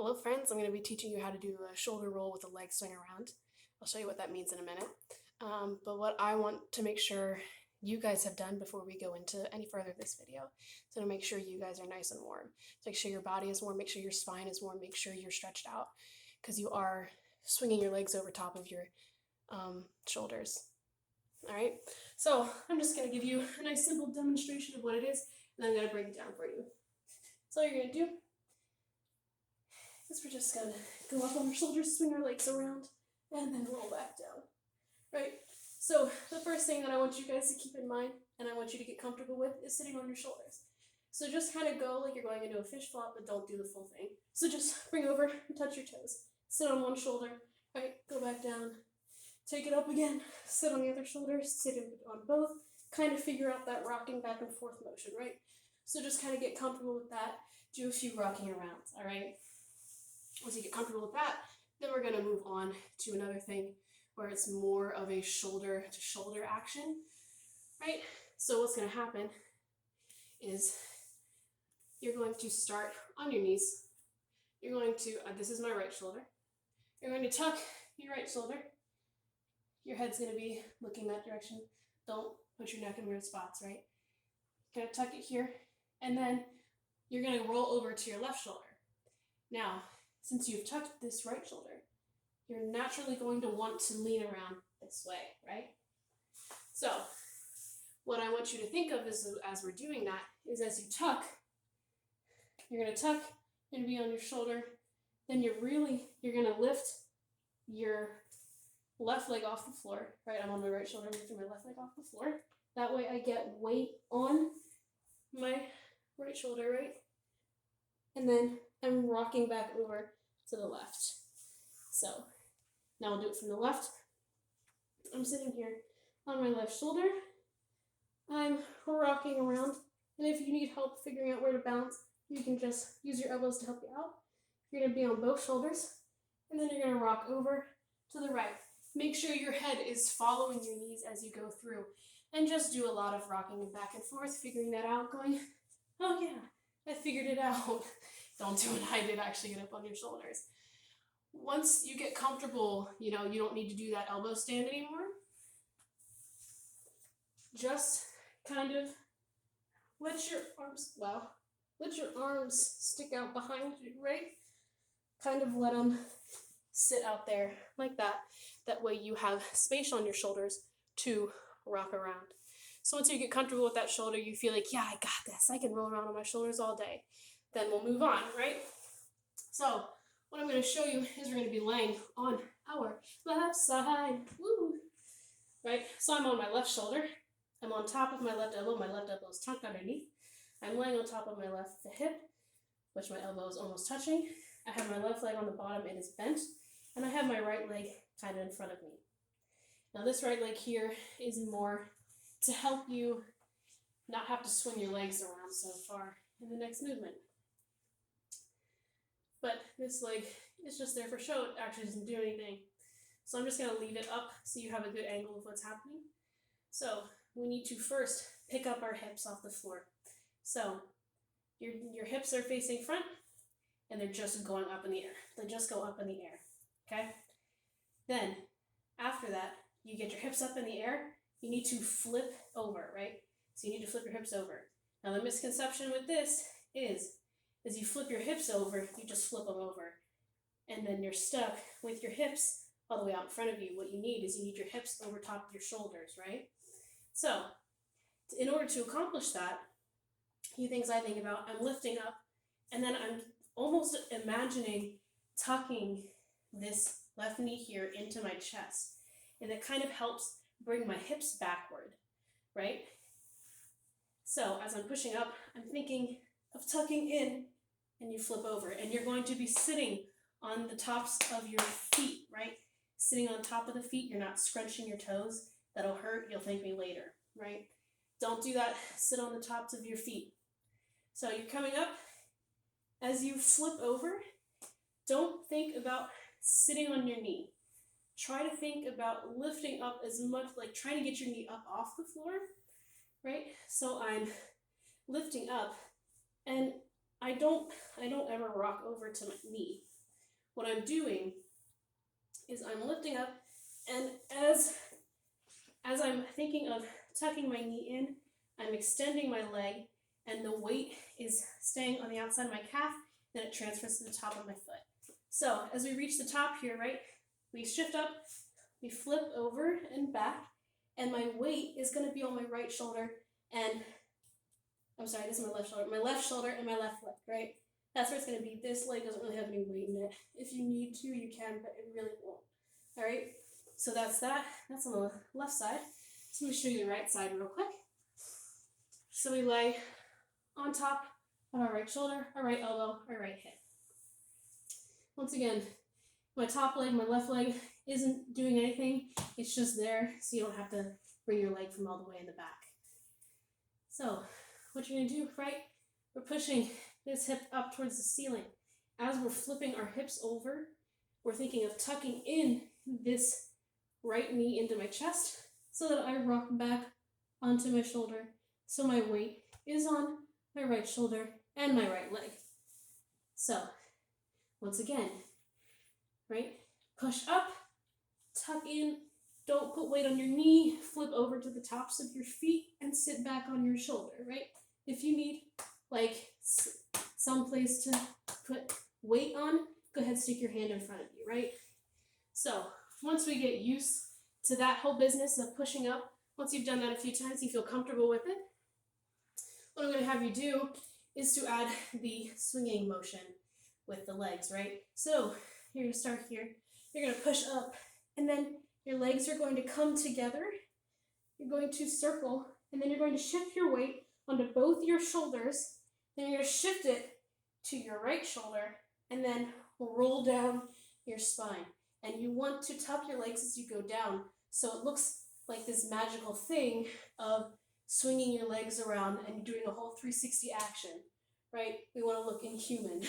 Hello friends, I'm going to be teaching you how to do a shoulder roll with a leg swing around. I'll show you what that means in a minute. But what I want to make sure you guys have done before we go into any further of this video, so to make sure you guys are nice and warm. So make sure your body is warm, make sure your spine is warm, make sure you're stretched out, because you are swinging your legs over top of your shoulders. Alright, so I'm just going to give you a nice simple demonstration of what it is, and then I'm going to break it down for you. So all you're going to do is we're just going to go up on our shoulders, swing our legs around, and then roll back down. Right? So the first thing that I want you guys to keep in mind, and I want you to get comfortable with, is sitting on your shoulders. So just kind of go like you're going into a fish flop, but don't do the full thing. So just bring over and touch your toes. Sit on one shoulder, right? Go back down. Take it up again. Sit on the other shoulder. Sit on both. Kind of figure out that rocking back and forth motion, right? So just kind of get comfortable with that. Do a few rocking arounds, all right? Once you get comfortable with that, then we're going to move on to another thing where it's more of a shoulder to shoulder action, right? So what's going to happen is you're going to start on your knees. You're going to, this is my right shoulder. You're going to tuck your right shoulder. Your head's going to be looking that direction. Don't put your neck in weird spots, right? Kind of tuck it here, and then you're going to roll over to your left shoulder. Now, since you've tucked this right shoulder, you're naturally going to want to lean around this way, right? So, what I want you to think of is, as we're doing that, is as you tuck, you're going to tuck, you're going to be on your shoulder, then you're going to lift your left leg off the floor, right? I'm on my right shoulder, I'm lifting my left leg off the floor. That way I get weight on my right shoulder, right? And then I'm rocking back over to the left. So now I'll do it from the left. I'm sitting here on my left shoulder. I'm rocking around. And if you need help figuring out where to balance, you can just use your elbows to help you out. You're going to be on both shoulders. And then you're going to rock over to the right. Make sure your head is following your knees as you go through. And just do a lot of rocking and back and forth, figuring that out, going, oh yeah, I figured it out. Don't do what I did, actually get up on your shoulders. Once you get comfortable, you don't need to do that elbow stand anymore. Just kind of let your arms stick out behind you, right? Kind of let them sit out there like that. That way you have space on your shoulders to rock around. So once you get comfortable with that shoulder, you feel like, yeah, I got this. I can roll around on my shoulders all day. Then we'll move on, right? So what I'm going to show you is we're going to be laying on our left side. Woo! Right? So I'm on my left shoulder. I'm on top of my left elbow. My left elbow is tucked underneath. I'm laying on top of my left hip, which my elbow is almost touching. I have my left leg on the bottom. It is bent. And I have my right leg kind of in front of me. Now this right leg here is more to help you not have to swing your legs around so far in the next movement. But this leg is just there for show. It actually doesn't do anything. So I'm just going to leave it up so you have a good angle of what's happening. So we need to first pick up our hips off the floor. So your hips are facing front and they're just going up in the air. They just go up in the air. Okay? Then after that, you get your hips up in the air. You need to flip over, right? So you need to flip your hips over. Now the misconception with this is, as you flip your hips over, you just flip them over. And then you're stuck with your hips all the way out in front of you. What you need is you need your hips over top of your shoulders, right? So in order to accomplish that, a few things I think about, I'm lifting up, and then I'm almost imagining tucking this left knee here into my chest. And it kind of helps bring my hips backward, right? So as I'm pushing up, I'm thinking of tucking in, and you flip over. And you're going to be sitting on the tops of your feet, right? Sitting on top of the feet, you're not scrunching your toes. That'll hurt, you'll thank me later, right? Don't do that, sit on the tops of your feet. So you're coming up. As you flip over, don't think about sitting on your knee. Try to think about lifting up as much, like trying to get your knee up off the floor, right? So I'm lifting up, and I don't ever rock over to my knee. what I'm doing is I'm lifting up, and as I'm thinking of tucking my knee in, I'm extending my leg, and the weight is staying on the outside of my calf, then it transfers to the top of my foot. So as we reach the top here, right, we shift up, we flip over and back, and my weight is going to be on my right shoulder, and I'm sorry, this is my left shoulder and my left leg, right? That's where it's going to be. This leg doesn't really have any weight in it. If you need to, you can, but it really won't. All right, so that's that. That's on the left side. So let me show you the right side real quick. So we lay on top of our right shoulder, our right elbow, our right hip. Once again, my top leg, my left leg isn't doing anything. It's just there, so you don't have to bring your leg from all the way in the back. So what you're going to do, right, we're pushing this hip up towards the ceiling. As we're flipping our hips over, we're thinking of tucking in this right knee into my chest so that I rock back onto my shoulder, so my weight is on my right shoulder and my right leg. So once again, right, push up, tuck in, don't put weight on your knee, flip over to the tops of your feet and sit back on your shoulder, right? If you need like some place to put weight on, go ahead, stick your hand in front of you, right? So once we get used to that whole business of pushing up, once you've done that a few times, you feel comfortable with it, what I'm going to have you do is to add the swinging motion with the legs, right? So you're going to start here. You're going to push up, and then your legs are going to come together. You're going to circle, and then you're going to shift your weight onto both your shoulders. Then you're going to shift it to your right shoulder, and then roll down your spine. And you want to tuck your legs as you go down, so it looks like this magical thing of swinging your legs around and doing a whole 360 action, right? We want to look inhuman.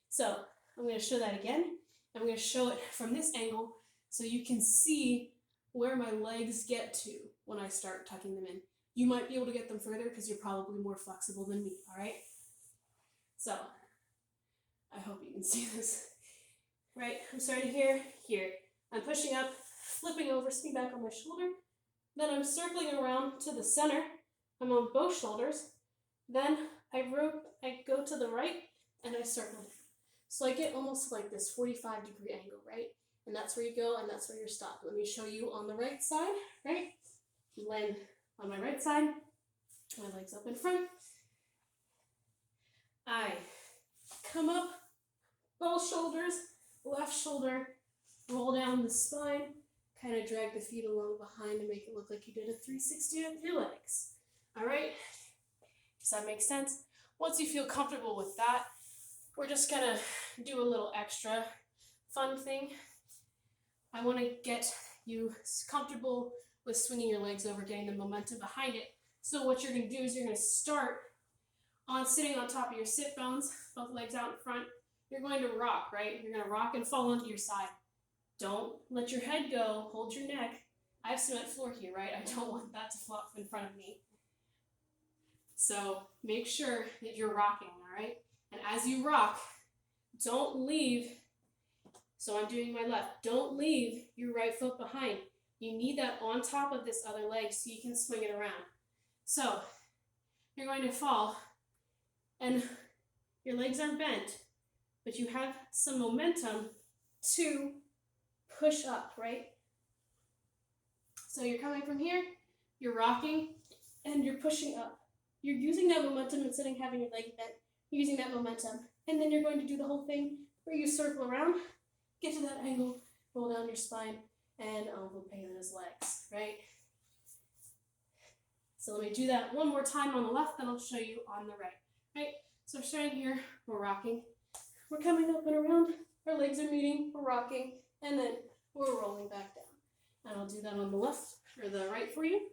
So I'm going to show that again. I'm going to show it from this angle so you can see where my legs get to when I start tucking them in. You might be able to get them further because you're probably more flexible than me, all right? So I hope you can see this. Right, I'm starting here. I'm pushing up, flipping over, sitting back on my shoulder. Then I'm circling around to the center. I'm on both shoulders. Then I go to the right, and I circle. So I get almost like this 45-degree angle, right? And that's where you go, and that's where you're stopped. Let me show you on the right side, right? Land on my right side, my legs up in front. I come up, both shoulders, left shoulder, roll down the spine, kind of drag the feet along behind to make it look like you did a 360 of your legs. All right? Does that make sense? Once you feel comfortable with that, we're just gonna do a little extra fun thing. I want to get you comfortable with swinging your legs over, getting the momentum behind it. So what you're gonna do is you're gonna start on sitting on top of your sit bones, both legs out in front. You're going to rock, right? You're going to rock and fall onto your side. Don't let your head go. Hold your neck. I have cement floor here, right? I don't want that to flop in front of me. So make sure that you're rocking, all right? And as you rock, don't leave. So I'm doing my left. Don't leave your right foot behind. You need that on top of this other leg so you can swing it around. So you're going to fall, and your legs are bent, but you have some momentum to push up, right? So you're coming from here, you're rocking, and you're pushing up. You're using that momentum instead of having your leg bent. You're using that momentum. And then you're going to do the whole thing where you circle around, get to that angle, roll down your spine, and envelope those legs, right? So let me do that one more time on the left, then I'll show you on the right, right? So we're starting here, we're rocking. We're coming up and around, our legs are meeting, we're rocking, and then we're rolling back down. And I'll do that on the left or the right for you.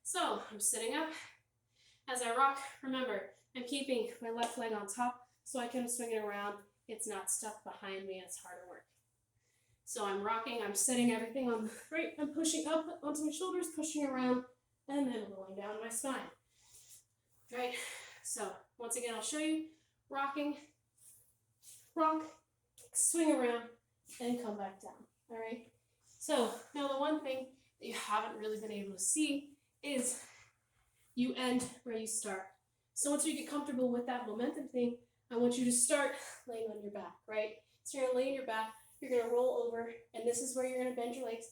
So I'm sitting up. As I rock, remember, I'm keeping my left leg on top so I can swing it around. It's not stuck behind me, it's harder work. So I'm rocking, I'm setting everything on the right, I'm pushing up onto my shoulders, pushing around, and then rolling down my spine. Right, so once again, I'll show you. Rocking, rock, swing around, and come back down. All right? So now the one thing that you haven't really been able to see is you end where you start. So once you get comfortable with that momentum thing, I want you to start laying on your back, right? So you're gonna lay on your back, you're gonna roll over, and this is where you're gonna bend your legs.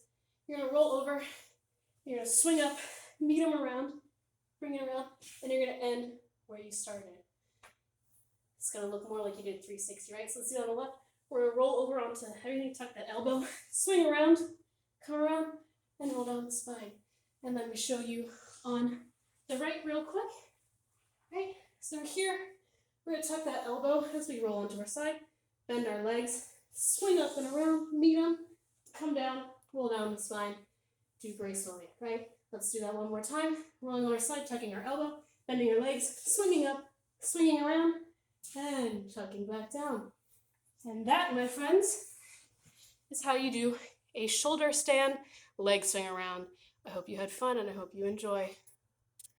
You're gonna roll over, you're gonna swing up, meet them around, bring it around, and you're gonna end where you started. It's gonna look more like you did 360, right? So let's do it on the left. We're gonna roll over onto everything, tuck that elbow, swing around, come around, and roll down the spine. And let me show you on the right real quick. Right? So here, we're gonna tuck that elbow as we roll onto our side, bend our legs, swing up and around, meet them, come down, roll down the spine, do gracefully, right? Let's do that one more time. Rolling on our side, tucking our elbow, bending our legs, swinging up, swinging around, and tucking back down. And that, my friends, is how you do a shoulder stand, leg swing around. I hope you had fun and I hope you enjoy.